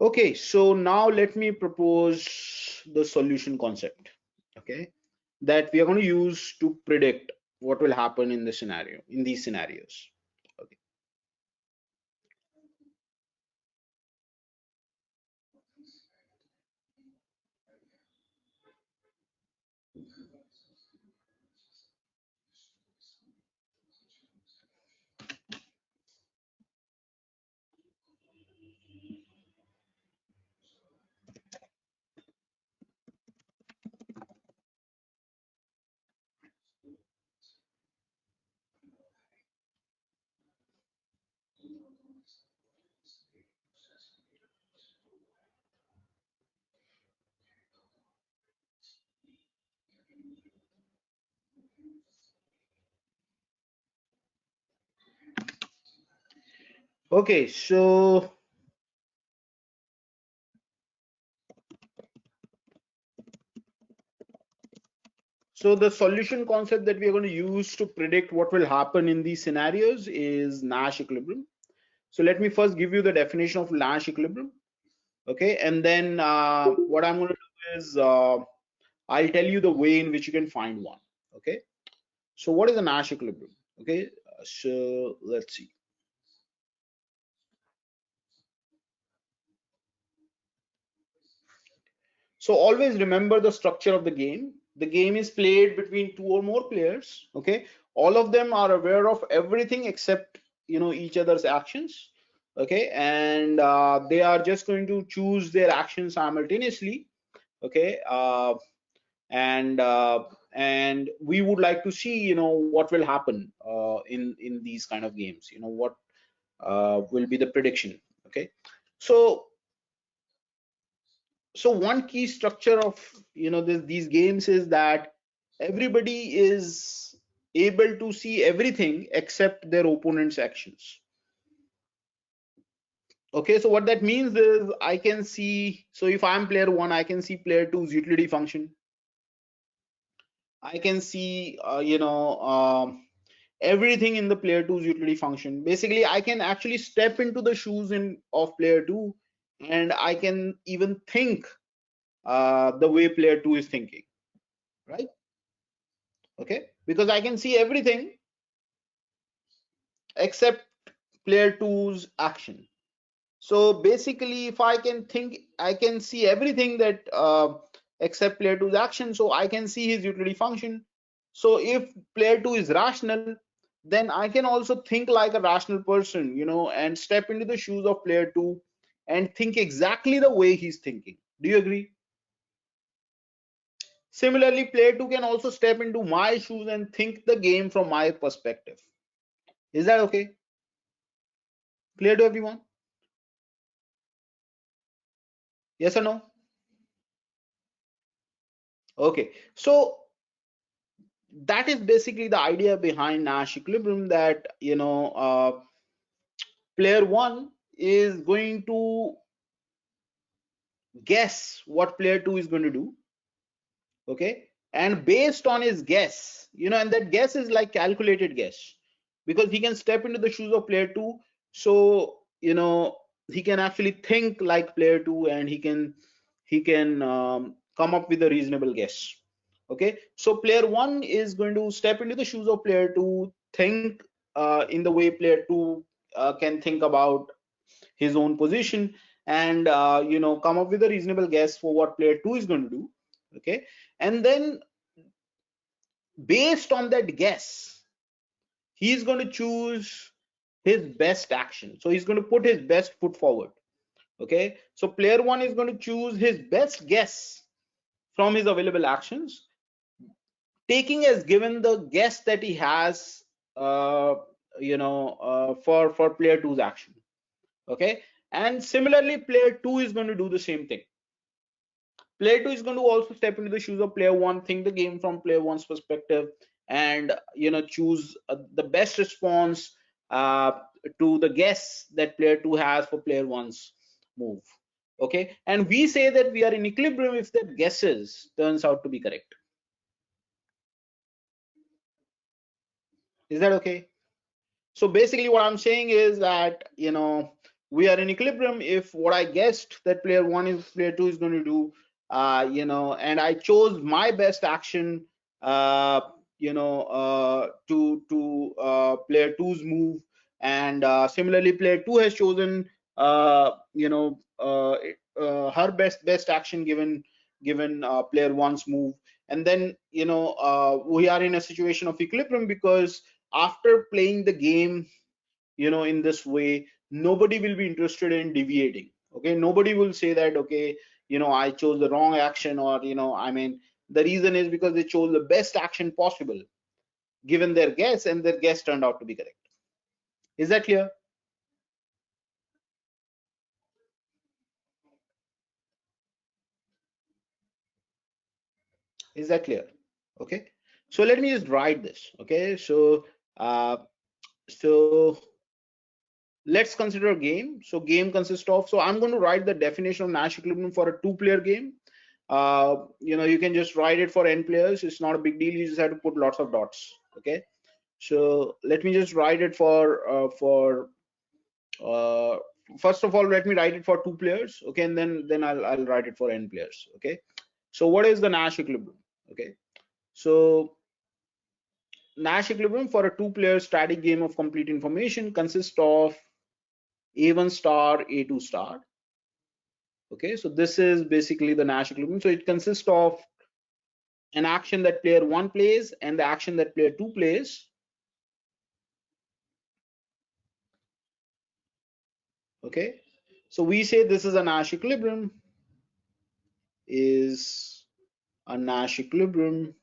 Okay, so now let me propose the solution concept, okay, that we are going to use to predict what will happen in the scenario, in these scenarios. Okay. Okay, so the solution concept that we are going to use to predict what will happen in these scenarios is Nash equilibrium. So let me first give you the definition of Nash equilibrium, okay, and then what I'm going to do is I'll tell you the way in which you can find one, okay. So what is a Nash equilibrium? Okay, so let's see. So always remember the structure of the game. The game is played between two or more players. Okay, all of them are aware of everything except each other's actions. Okay, and they are just going to choose their actions simultaneously. Okay, and we would like to see what will happen in these kind of games. What will be the prediction. Okay, so one key structure of these games is that everybody is able to see everything except their opponent's actions. Okay, so what that means is I can see, so if I'm player one, I can see player two's utility function. I can see everything in the player two's utility function. Basically, I can actually step into the shoes of player two, and I can even think the way player two is thinking, right? Okay, because I can see everything except player two's action. So basically, if I can think, I can see everything that except player two's action, so I can see his utility function. So if player two is rational, then I can also think like a rational person, and step into the shoes of player two and think exactly the way he's thinking. Do you agree? Similarly, player two can also step into my shoes and think the game from my perspective. Is that okay? Clear to everyone? Yes or no? Okay, so that is basically the idea behind Nash equilibrium, that player one is going to guess what player two is going to do. Okay, and based on his guess, and that guess is like calculated guess, because he can step into the shoes of player two. So he can actually think like player two, and he can come up with a reasonable guess. Okay, so player one is going to step into the shoes of player two, think in the way player two can think about his own position, and come up with a reasonable guess for what player two is going to do. Okay, and then based on that guess, he's going to choose his best action. So he's going to put his best foot forward. Okay, so player one is going to choose his best guess from his available actions, taking as given the guess that he has for player two's action. Okay, and similarly player two is going to do the same thing. Player two is going to also step into the shoes of player one, think the game from player one's perspective, and choose the best response uh, to the guess that player two has for player one's move. Okay, and we say that we are in equilibrium if that guesses turns out to be correct. Is that okay? So basically what I'm saying is that we are in equilibrium if what I guessed that player one is player two is going to do, and I chose my best action, to player two's move, and similarly player two has chosen, her best action given player one's move, and then we are in a situation of equilibrium because after playing the game in this way, nobody will be interested in deviating. Okay, nobody will say that, okay, I chose the wrong action, or I mean, the reason is because they chose the best action possible given their guess, and their guess turned out to be correct. Is that clear? Is that clear? Okay, so let me just write this. Okay, so let's consider a game. So game consists of, so I'm going to write the definition of Nash equilibrium for a two-player game. You can just write it for n players. It's not a big deal. You just have to put lots of dots. Okay, so let me just write it for uh, first of all, let me write it for two players. Okay, and then I'll write it for n players. Okay, so what is the Nash equilibrium? Okay, so Nash equilibrium for a two-player static game of complete information consists of a1 star, a2 star. Okay, so this is basically the Nash equilibrium. So it consists of an action that player one plays and the action that player two plays. Okay, so we say this is a Nash equilibrium, is a Nash equilibrium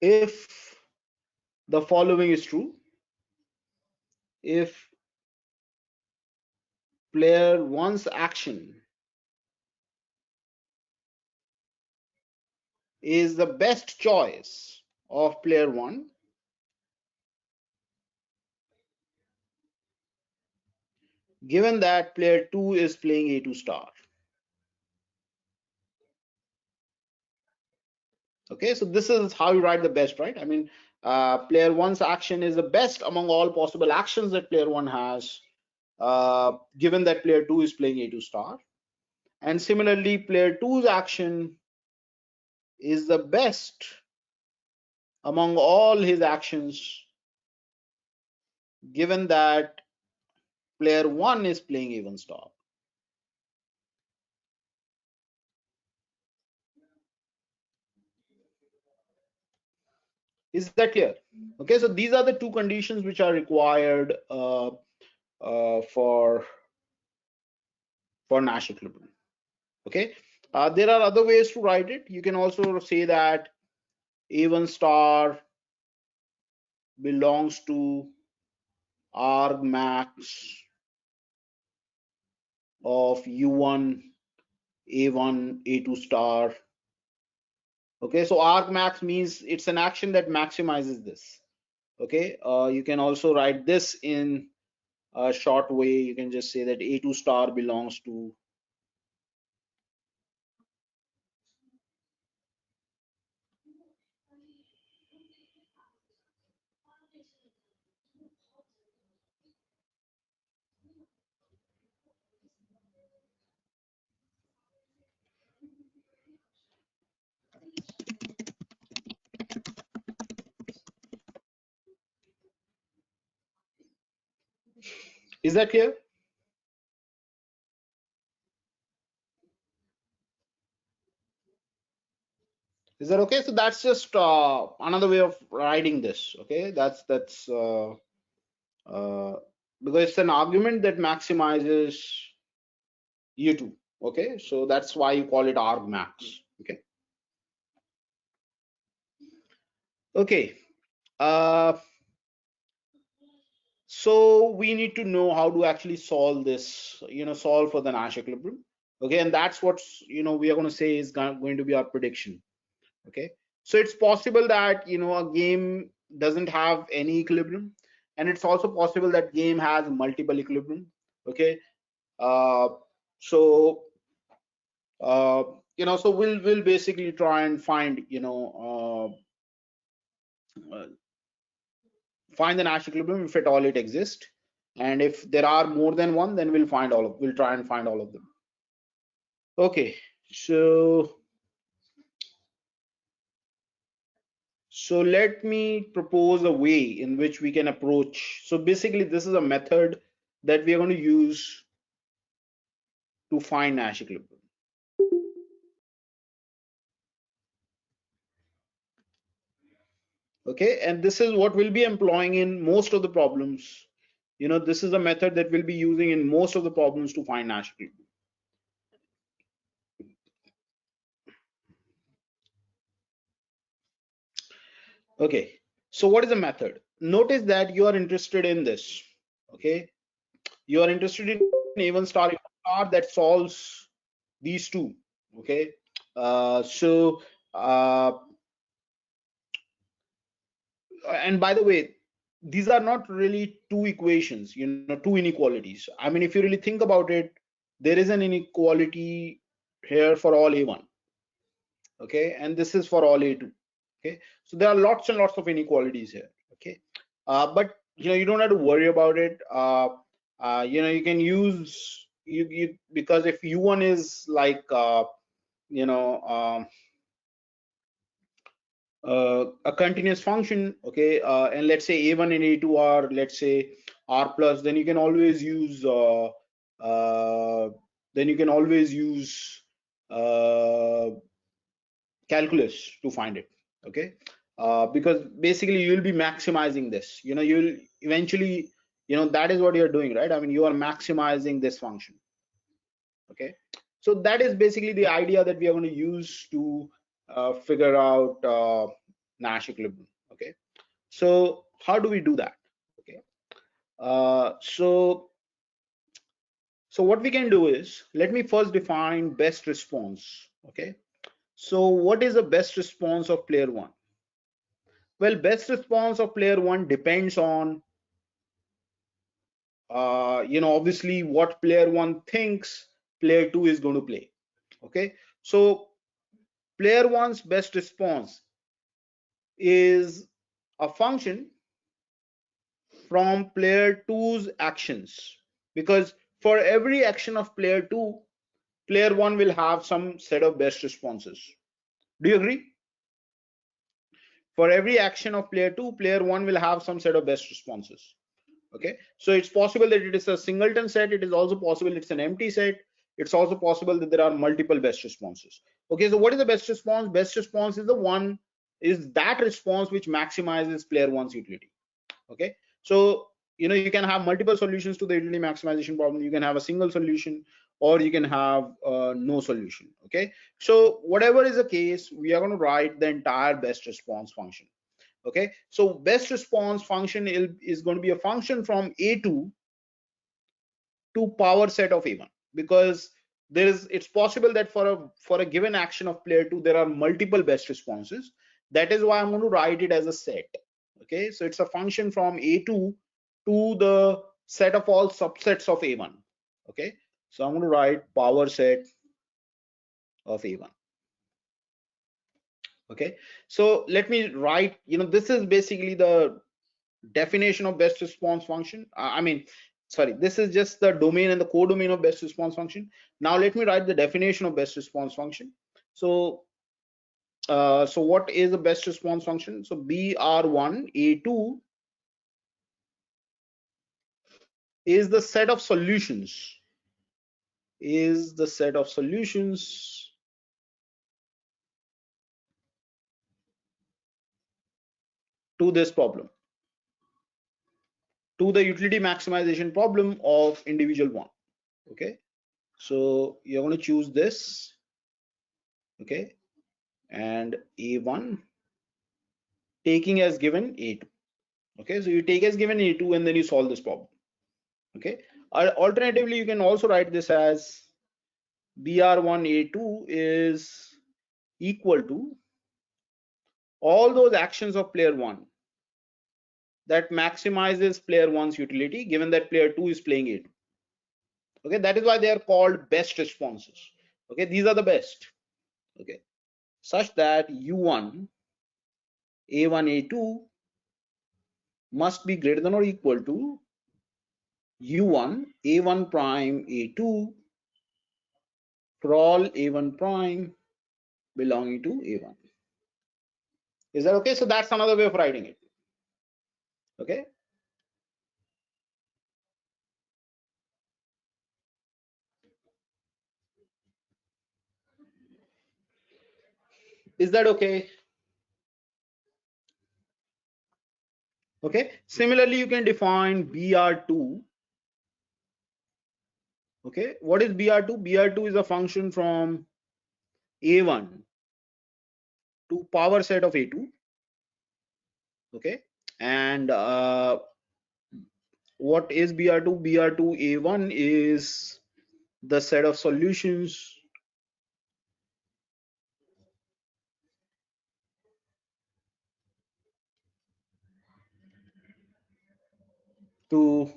if the following is true. If player one's action is the best choice of player one, given that player two is playing a2 star. Okay, so this is how you write the best, right? I mean, player one's action is the best among all possible actions that player one has, given that player two is playing a2 star. And similarly, player two's action is the best among all his actions, given that player one is playing a1 star. Is that clear? Okay, so these are the two conditions which are required for Nash equilibrium. Okay, there are other ways to write it. You can also say that a1 star belongs to argmax of u1 a1 a2 star. Okay, so argmax means it's an action that maximizes this. Okay, you can also write this in a short way. You can just say that a2 star belongs to, is that clear? Is that okay? So that's just another way of writing this. Okay, that's because it's an argument that maximizes u2. Okay, so that's why you call it argmax. Okay. Okay. Uh, so we need to know how to actually solve this. Solve for the Nash equilibrium. Okay, and that's what's we are going to say is going to be our prediction. Okay, so it's possible that a game doesn't have any equilibrium, and it's also possible that game has multiple equilibrium. Okay, uh, so so we'll basically try and find find the Nash equilibrium if at all it exists, and if there are more than one, then we'll try and find all of them. Okay, so let me propose a way in which we can approach. So basically, this is a method that we are going to use to find Nash equilibrium. Okay, and this is what we'll be employing in most of the problems. This is a method that we'll be using in most of the problems to find Nash equilibrium. Okay, so what is the method? Notice that you are interested in this. Okay, you are interested in A1 star that solves these two. Okay, so and by the way, these are not really two equations, two inequalities. I mean, if you really think about it, there is an inequality here for all A1. Okay, and this is for all A2. Okay, so there are lots and lots of inequalities here. Okay, but you don't have to worry about it. You can use because if U1 is like a continuous function, okay, and let's say A1 and A2 are, let's say, R plus, then you can always use calculus to find it. Okay, because basically you'll be maximizing this. You'll eventually, that is what you're doing, right? I mean, you are maximizing this function. Okay, so that is basically the idea that we are going to use to figure out Nash equilibrium. Okay, so how do we do that? Okay, so what we can do is, let me first define best response. Okay, so what is the best response of player one? Well, best response of player one depends on obviously what player one thinks player two is going to play. Okay, so player one's best response is a function from player two's actions, because for every action of player two, player one will have some set of best responses. Do you agree? For every action of player two, player one will have some set of best responses. Okay, so it's possible that it is a singleton set. It is also possible it's an empty set. It's also possible that there are multiple best responses. Okay, so what is the best response? Best response is that response which maximizes player one's utility. Okay, so you can have multiple solutions to the utility maximization problem. You can have a single solution, or you can have no solution. Okay, so whatever is the case, we are going to write the entire best response function. Okay, so best response function is going to be a function from A2 to power set of A1, because it's possible that for a given action of player 2 there are multiple best responses. That is why I'm going to write it as a set. Okay, so it's a function from A2 to the set of all subsets of A1. Okay, so I'm going to write power set of A1. Okay, so let me write, this is basically the definition of best response function. I mean, sorry, this is just the domain and the codomain of best response function. Now let me write the definition of best response function. So what is the best response function? So BR1A2 is the set of solutions to this problem, to the utility maximization problem of individual one. Okay, so you're going to choose this. Okay, and A1 taking as given A2. Okay, so you take as given A2 and then you solve this problem. Okay, alternatively you can also write this as BR1A2 is equal to all those actions of player 1 that maximizes player 1's utility, given that player 2 is playing A2. Okay, that is why they are called best responses. Okay, these are the best. Okay, such that U1 A1 A2 must be greater than or equal to u1 a1 prime a2 for all a1 prime belonging to a1. Is that okay? So that's another way of writing it. Okay. Is that okay? Okay. Similarly, you can define BR2. Okay. What is BR2? BR2 is a function from A1 to power set of A2. Okay. And what is BR2? BR2 A1 is the set of solutions to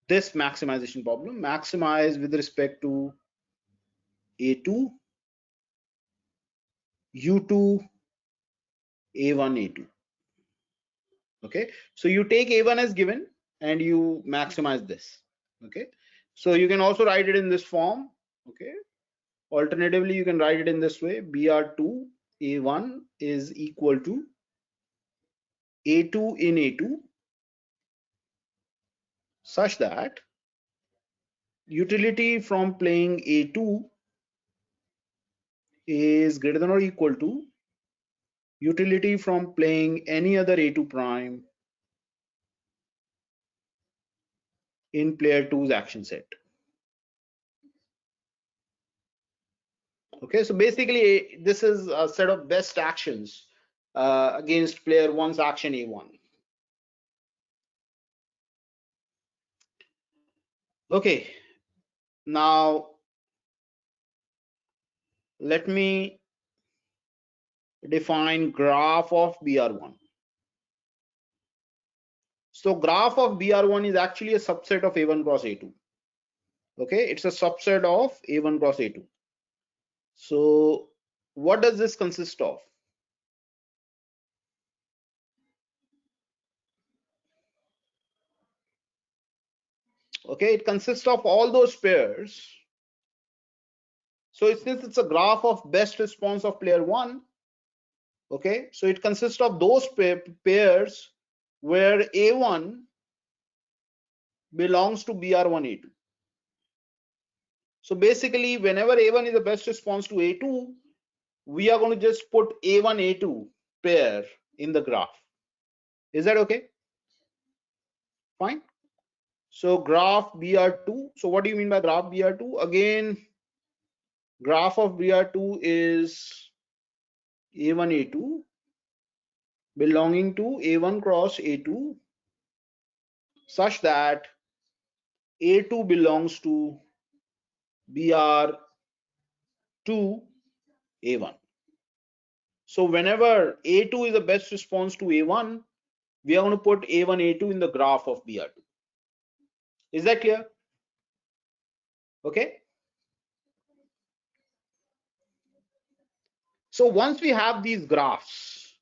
this maximization problem. Maximize with respect to A2, U2, A1, A2. Okay, so you take A1 as given and you maximize this. Okay, so you can also write it in this form. Okay, alternatively you can write it in this way: BR2 A1 is equal to A2 in A2 such that utility from playing A2 is greater than or equal to utility from playing any other A2 prime in player 2's action set. Okay, so basically this is a set of best actions against player 1's action A1. Okay, now let me define graph of BR1. So graph of BR1 is actually a subset of A1 cross A2. Okay, it's a subset of A1 cross A2. So what does this consist of? Okay, it consists of all those pairs. So since it's a graph of best response of player 1, okay, so it consists of those pairs where A1 belongs to BR1 A2. So basically whenever A1 is the best response to A2, we are going to just put A1 A2 pair in the graph. Is that okay? Fine. So graph BR2. So what do you mean by graph BR2? Again, graph of BR2 is A1 A2 belonging to A1 cross A2 such that A2 belongs to BR2 A1. So whenever A2 is the best response to A1, we are going to put A1 A2 in the graph of BR2. Is that clear? Okay. So once we have these graphs,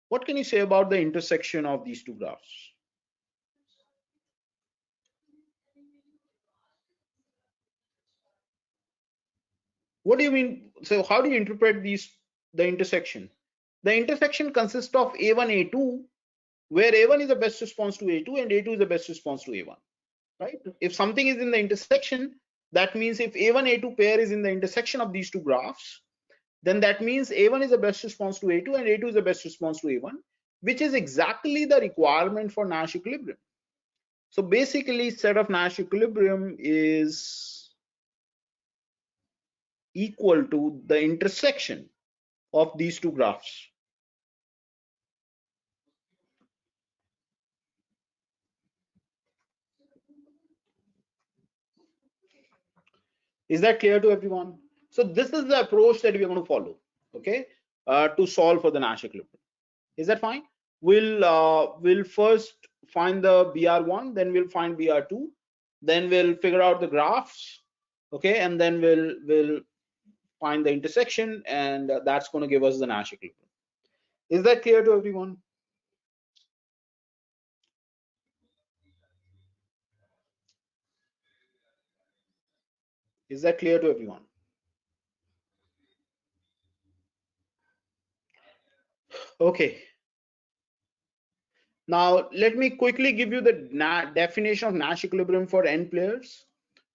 what can you say about the intersection of these two graphs? What do you mean? So how do you interpret the intersection? The intersection consists of A1, A2, where A1 is the best response to A2 and A2 is the best response to A1, right? If something is in the intersection, that means if A1, A2 pair is in the intersection of these two graphs, then that means A1 is the best response to A2 and A2 is the best response to A1, which is exactly the requirement for Nash equilibrium. So basically, set of Nash equilibrium is equal to the intersection of these two graphs. Is that clear to everyone? So this is the approach that we're going to follow, okay, to solve for the Nash equilibrium. Is that fine? We'll first find the BR1, then we'll find BR2, then we'll figure out the graphs, okay, and then we'll find the intersection, and that's going to give us the Nash equilibrium. Is that clear to everyone? Is that clear to everyone? Okay. Now let me quickly give you the definition of Nash equilibrium for n players.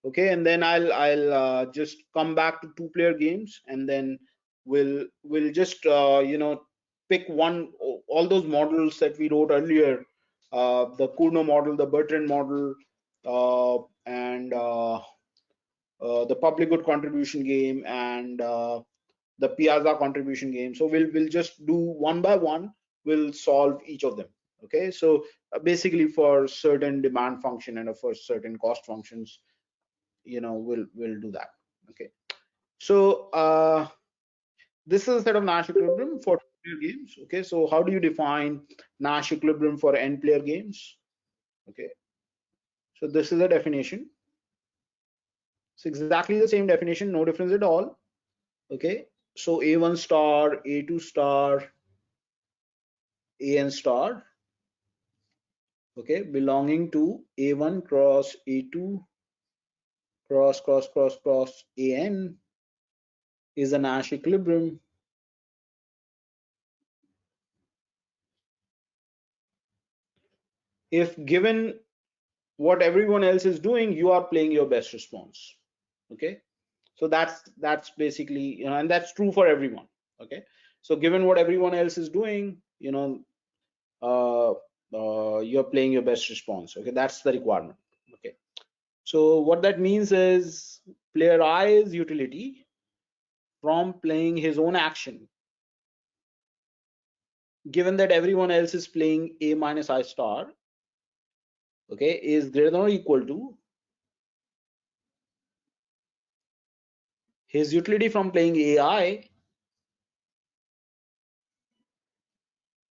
Okay, and then I'll just come back to two-player games, and then we'll just pick one, all those models that we wrote earlier, the Kuno model, the Bertrand model, and the public good contribution game, and the Piazza contribution game. So we'll just do one by one. We'll solve each of them. Okay, so basically for certain demand function and for certain cost functions, we'll do that. Okay, so this is a set of Nash equilibrium for two-player games. Okay, so how do you define Nash equilibrium for n-player games? Okay, so this is a definition. It's exactly the same definition, no difference at all. Okay, so a1 star, a2 star, an star, okay, belonging to a1 cross a2 cross an is a Nash equilibrium if given what everyone else is doing, you are playing your best response. Okay, so that's basically, and that's true for everyone. Okay, so given what everyone else is doing, you're playing your best response. Okay, that's the requirement. Okay, so what that means is player I's utility from playing his own action, given that everyone else is playing a minus I star, okay, is greater than or equal to his utility from playing AI,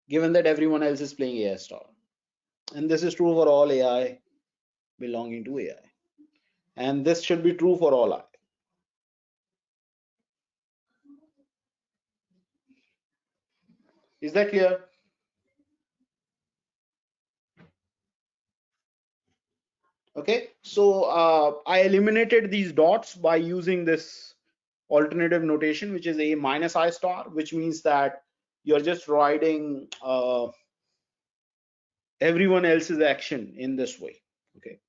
given that everyone else is playing AI star. And this is true for all AI belonging to AI. And this should be true for all I. Is that clear? Okay, so I eliminated these dots by using this alternative notation, which is a minus I star, which means that you're just writing everyone else's action in this way. Okay,